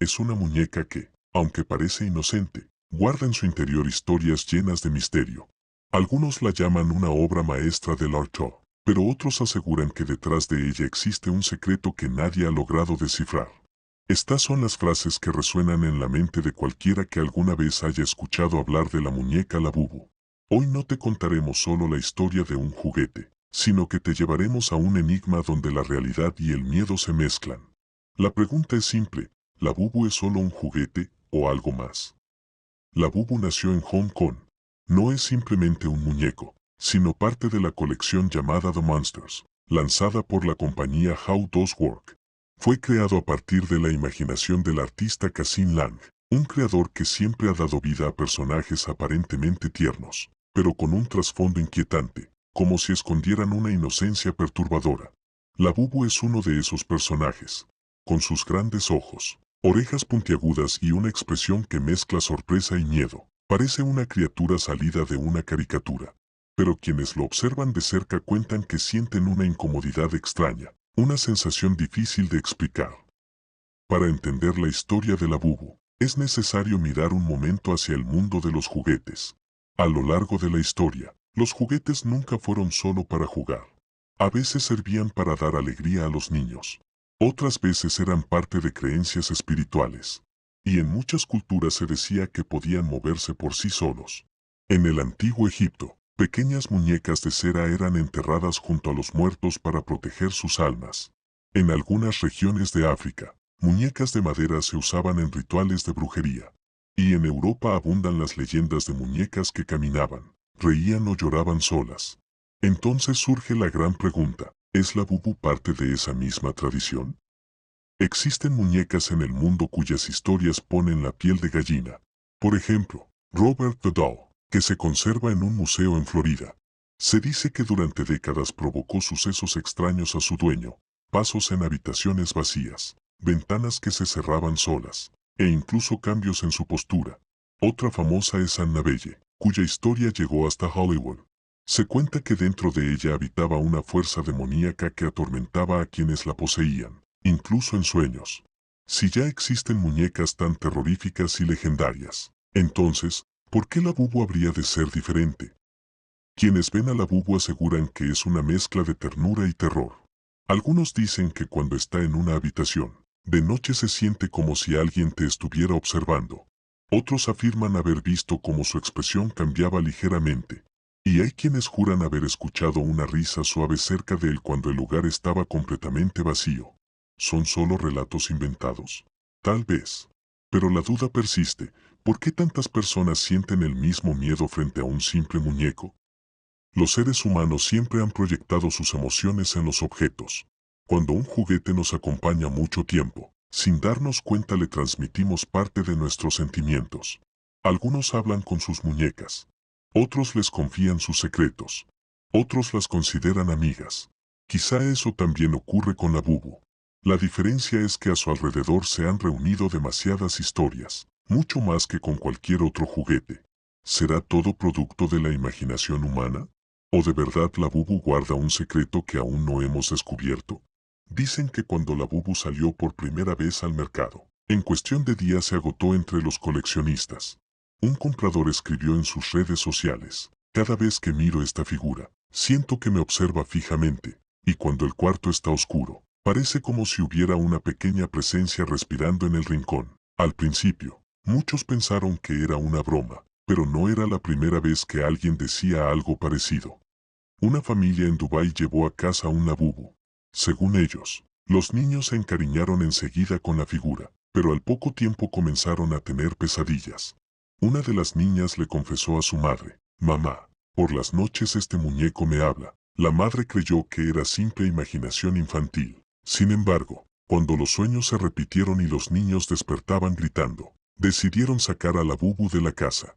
es una muñeca que, aunque parece inocente, guarda en su interior historias llenas de misterio. Algunos la llaman una obra maestra del arte, pero otros aseguran que detrás de ella existe un secreto que nadie ha logrado descifrar. Estas son las frases que resuenan en la mente de cualquiera que alguna vez haya escuchado hablar de la muñeca Labubu. Hoy no te contaremos solo la historia de un juguete, sino que te llevaremos a un enigma donde la realidad y el miedo se mezclan. La pregunta es simple, ¿Labubu es solo un juguete o algo más? Labubu nació en Hong Kong. No es simplemente un muñeco, sino parte de la colección llamada The Monsters, lanzada por la compañía How Does Work. Fue creado a partir de la imaginación del artista Cassin Lang, un creador que siempre ha dado vida a personajes aparentemente tiernos, pero con un trasfondo inquietante, como si escondieran una inocencia perturbadora. Labubu es uno de esos personajes, con sus grandes ojos, orejas puntiagudas y una expresión que mezcla sorpresa y miedo. Parece una criatura salida de una caricatura. Pero quienes lo observan de cerca cuentan que sienten una incomodidad extraña, una sensación difícil de explicar. Para entender la historia de Labubu, es necesario mirar un momento hacia el mundo de los juguetes. A lo largo de la historia, los juguetes nunca fueron solo para jugar. A veces servían para dar alegría a los niños. Otras veces eran parte de creencias espirituales. Y en muchas culturas se decía que podían moverse por sí solos. En el antiguo Egipto, pequeñas muñecas de cera eran enterradas junto a los muertos para proteger sus almas. En algunas regiones de África, muñecas de madera se usaban en rituales de brujería. Y en Europa abundan las leyendas de muñecas que caminaban, reían o lloraban solas. Entonces surge la gran pregunta, ¿es Labubu parte de esa misma tradición? Existen muñecas en el mundo cuyas historias ponen la piel de gallina. Por ejemplo, Robert the Doll, que se conserva en un museo en Florida. Se dice que durante décadas provocó sucesos extraños a su dueño, pasos en habitaciones vacías, ventanas que se cerraban solas, e incluso cambios en su postura. Otra famosa es Annabelle, cuya historia llegó hasta Hollywood. Se cuenta que dentro de ella habitaba una fuerza demoníaca que atormentaba a quienes la poseían, incluso en sueños. Si ya existen muñecas tan terroríficas y legendarias, entonces, ¿por qué Labubu habría de ser diferente? Quienes ven a Labubu aseguran que es una mezcla de ternura y terror. Algunos dicen que cuando está en una habitación, de noche se siente como si alguien te estuviera observando. Otros afirman haber visto cómo su expresión cambiaba ligeramente. Y hay quienes juran haber escuchado una risa suave cerca de él cuando el lugar estaba completamente vacío. ¿Son solo relatos inventados? Tal vez. Pero la duda persiste, ¿por qué tantas personas sienten el mismo miedo frente a un simple muñeco? Los seres humanos siempre han proyectado sus emociones en los objetos. Cuando un juguete nos acompaña mucho tiempo, sin darnos cuenta le transmitimos parte de nuestros sentimientos. Algunos hablan con sus muñecas. Otros les confían sus secretos. Otros las consideran amigas. Quizá eso también ocurre con Labubu. La diferencia es que a su alrededor se han reunido demasiadas historias, mucho más que con cualquier otro juguete. ¿Será todo producto de la imaginación humana? ¿O de verdad Labubu guarda un secreto que aún no hemos descubierto? Dicen que cuando Labubu salió por primera vez al mercado, en cuestión de días se agotó entre los coleccionistas. Un comprador escribió en sus redes sociales, cada vez que miro esta figura, siento que me observa fijamente, y cuando el cuarto está oscuro, parece como si hubiera una pequeña presencia respirando en el rincón. Al principio, muchos pensaron que era una broma, pero no era la primera vez que alguien decía algo parecido. Una familia en Dubái llevó a casa un Labubu. Según ellos, los niños se encariñaron enseguida con la figura, pero al poco tiempo comenzaron a tener pesadillas. Una de las niñas le confesó a su madre, «Mamá, por las noches este muñeco me habla». La madre creyó que era simple imaginación infantil. Sin embargo, cuando los sueños se repitieron y los niños despertaban gritando, decidieron sacar a Labubu de la casa.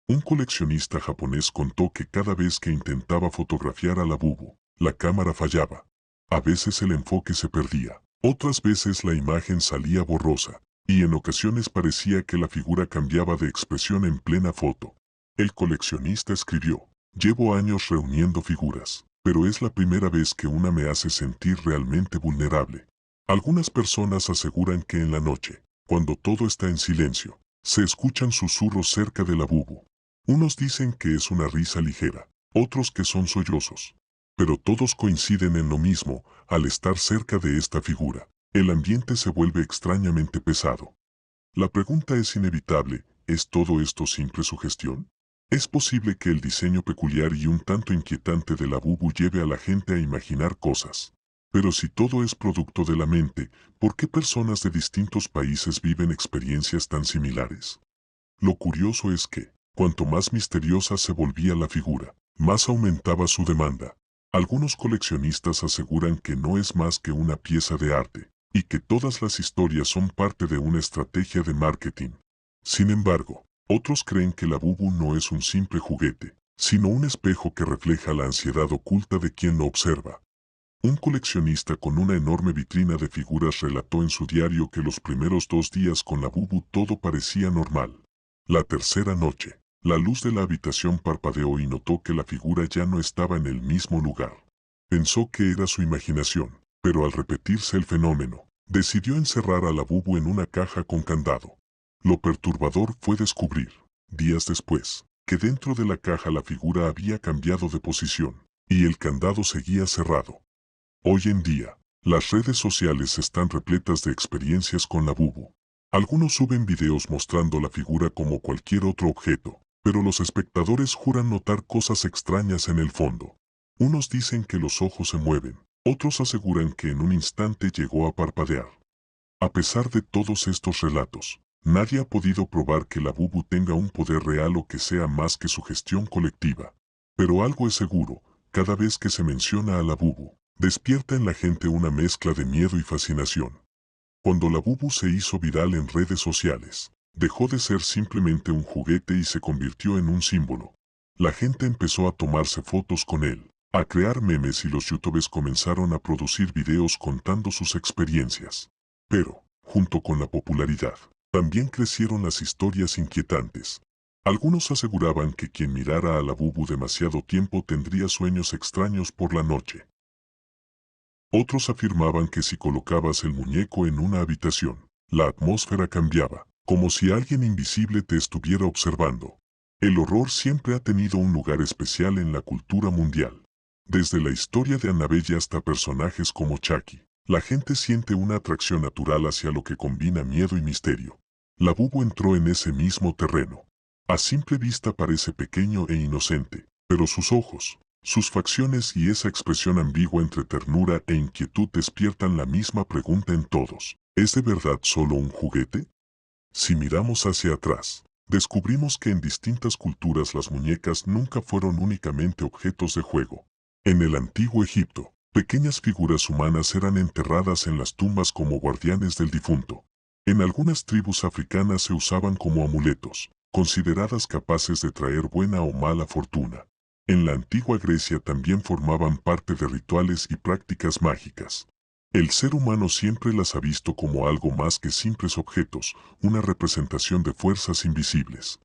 Un coleccionista japonés contó que cada vez que intentaba fotografiar a Labubu, la cámara fallaba. A veces el enfoque se perdía, otras veces la imagen salía borrosa, y en ocasiones parecía que la figura cambiaba de expresión en plena foto. El coleccionista escribió, «Llevo años reuniendo figuras, pero es la primera vez que una me hace sentir realmente vulnerable». Algunas personas aseguran que en la noche, Cuando todo está en silencio, se escuchan susurros cerca de Labubu. Unos dicen que es una risa ligera, otros que son sollozos. Pero todos coinciden en lo mismo: al estar cerca de esta figura, el ambiente se vuelve extrañamente pesado. La pregunta es inevitable: ¿es todo esto simple sugestión? ¿Es posible que el diseño peculiar y un tanto inquietante de Labubu lleve a la gente a imaginar cosas? Pero si todo es producto de la mente, ¿por qué personas de distintos países viven experiencias tan similares? Lo curioso es que, cuanto más misteriosa se volvía la figura, más aumentaba su demanda. Algunos coleccionistas aseguran que no es más que una pieza de arte, y que todas las historias son parte de una estrategia de marketing. Sin embargo, otros creen que Labubu no es un simple juguete, sino un espejo que refleja la ansiedad oculta de quien lo observa. Un coleccionista con una enorme vitrina de figuras relató en su diario que los primeros 2 días con Labubu todo parecía normal. La tercera noche, la luz de la habitación parpadeó y notó que la figura ya no estaba en el mismo lugar. Pensó que era su imaginación, pero al repetirse el fenómeno, decidió encerrar a Labubu en una caja con candado. Lo perturbador fue descubrir, días después, que dentro de la caja la figura había cambiado de posición, y el candado seguía cerrado. Hoy en día, las redes sociales están repletas de experiencias con Labubu. Algunos suben videos mostrando la figura como cualquier otro objeto, pero los espectadores juran notar cosas extrañas en el fondo. Unos dicen que los ojos se mueven, otros aseguran que en un instante llegó a parpadear. A pesar de todos estos relatos, nadie ha podido probar que Labubu tenga un poder real o que sea más que sugestión colectiva. Pero algo es seguro: cada vez que se menciona a Labubu, despierta en la gente una mezcla de miedo y fascinación. Cuando Labubu se hizo viral en redes sociales, dejó de ser simplemente un juguete y se convirtió en un símbolo. La gente empezó a tomarse fotos con él, a crear memes, y los youtubers comenzaron a producir videos contando sus experiencias. Pero, junto con la popularidad, también crecieron las historias inquietantes. Algunos aseguraban que quien mirara a Labubu demasiado tiempo tendría sueños extraños por la noche. Otros afirmaban que si colocabas el muñeco en una habitación, la atmósfera cambiaba, como si alguien invisible te estuviera observando. El horror siempre ha tenido un lugar especial en la cultura mundial. Desde la historia de Annabelle hasta personajes como Chucky, la gente siente una atracción natural hacia lo que combina miedo y misterio. Labubu entró en ese mismo terreno. A simple vista parece pequeño e inocente, pero sus ojos, sus facciones y esa expresión ambigua entre ternura e inquietud despiertan la misma pregunta en todos: ¿es de verdad solo un juguete? Si miramos hacia atrás, descubrimos que en distintas culturas las muñecas nunca fueron únicamente objetos de juego. En el antiguo Egipto, pequeñas figuras humanas eran enterradas en las tumbas como guardianes del difunto. En algunas tribus africanas se usaban como amuletos, consideradas capaces de traer buena o mala fortuna. En la antigua Grecia también formaban parte de rituales y prácticas mágicas. El ser humano siempre las ha visto como algo más que simples objetos, una representación de fuerzas invisibles.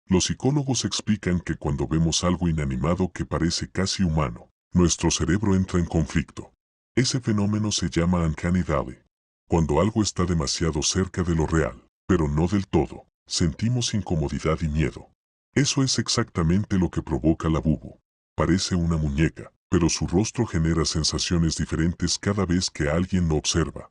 Los psicólogos explican que cuando vemos algo inanimado que parece casi humano, nuestro cerebro entra en conflicto. Ese fenómeno se llama Uncanny Valley. Cuando algo está demasiado cerca de lo real, pero no del todo, sentimos incomodidad y miedo. Eso es exactamente lo que provoca Labubu. Parece una muñeca, pero su rostro genera sensaciones diferentes cada vez que alguien lo observa.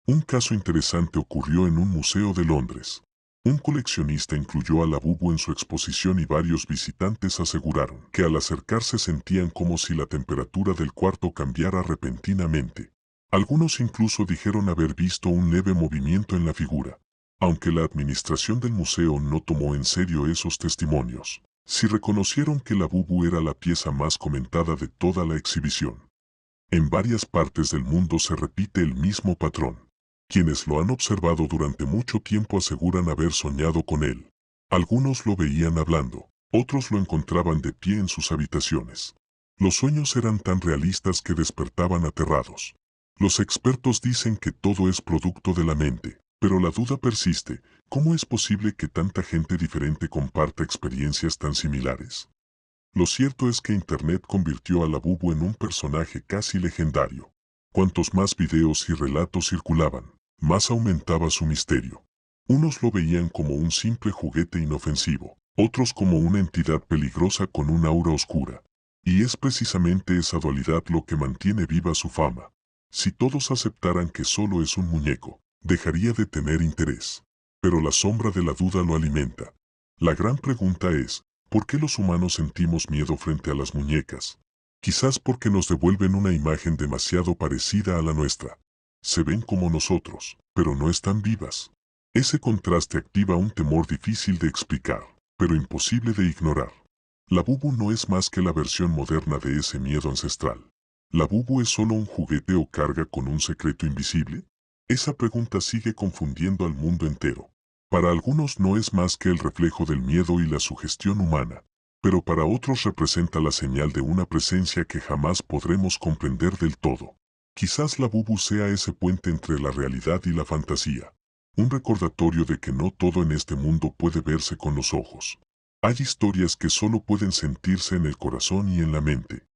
Un caso interesante ocurrió en un museo de Londres. Un coleccionista incluyó a Labubu en su exposición y varios visitantes aseguraron que al acercarse sentían como si la temperatura del cuarto cambiara repentinamente. Algunos incluso dijeron haber visto un leve movimiento en la figura. Aunque la administración del museo no tomó en serio esos testimonios, sí reconocieron que Labubu era la pieza más comentada de toda la exhibición. En varias partes del mundo se repite el mismo patrón. Quienes lo han observado durante mucho tiempo aseguran haber soñado con él. Algunos lo veían hablando, otros lo encontraban de pie en sus habitaciones. Los sueños eran tan realistas que despertaban aterrados. Los expertos dicen que todo es producto de la mente, pero la duda persiste: ¿cómo es posible que tanta gente diferente comparta experiencias tan similares? Lo cierto es que Internet convirtió a Labubu en un personaje casi legendario. Cuantos más videos y relatos circulaban, más aumentaba su misterio. Unos lo veían como un simple juguete inofensivo, otros como una entidad peligrosa con un aura oscura. Y es precisamente esa dualidad lo que mantiene viva su fama. Si todos aceptaran que solo es un muñeco, dejaría de tener interés. Pero la sombra de la duda lo alimenta. La gran pregunta es, ¿por qué los humanos sentimos miedo frente a las muñecas? Quizás porque nos devuelven una imagen demasiado parecida a la nuestra. Se ven como nosotros, pero no están vivas. Ese contraste activa un temor difícil de explicar, pero imposible de ignorar. La Bubu no es más que la versión moderna de ese miedo ancestral. ¿La Bubu es solo un juguete o carga con un secreto invisible? Esa pregunta sigue confundiendo al mundo entero. Para algunos no es más que el reflejo del miedo y la sugestión humana, pero para otros representa la señal de una presencia que jamás podremos comprender del todo. Quizás la Bubu sea ese puente entre la realidad y la fantasía. Un recordatorio de que no todo en este mundo puede verse con los ojos. Hay historias que solo pueden sentirse en el corazón y en la mente.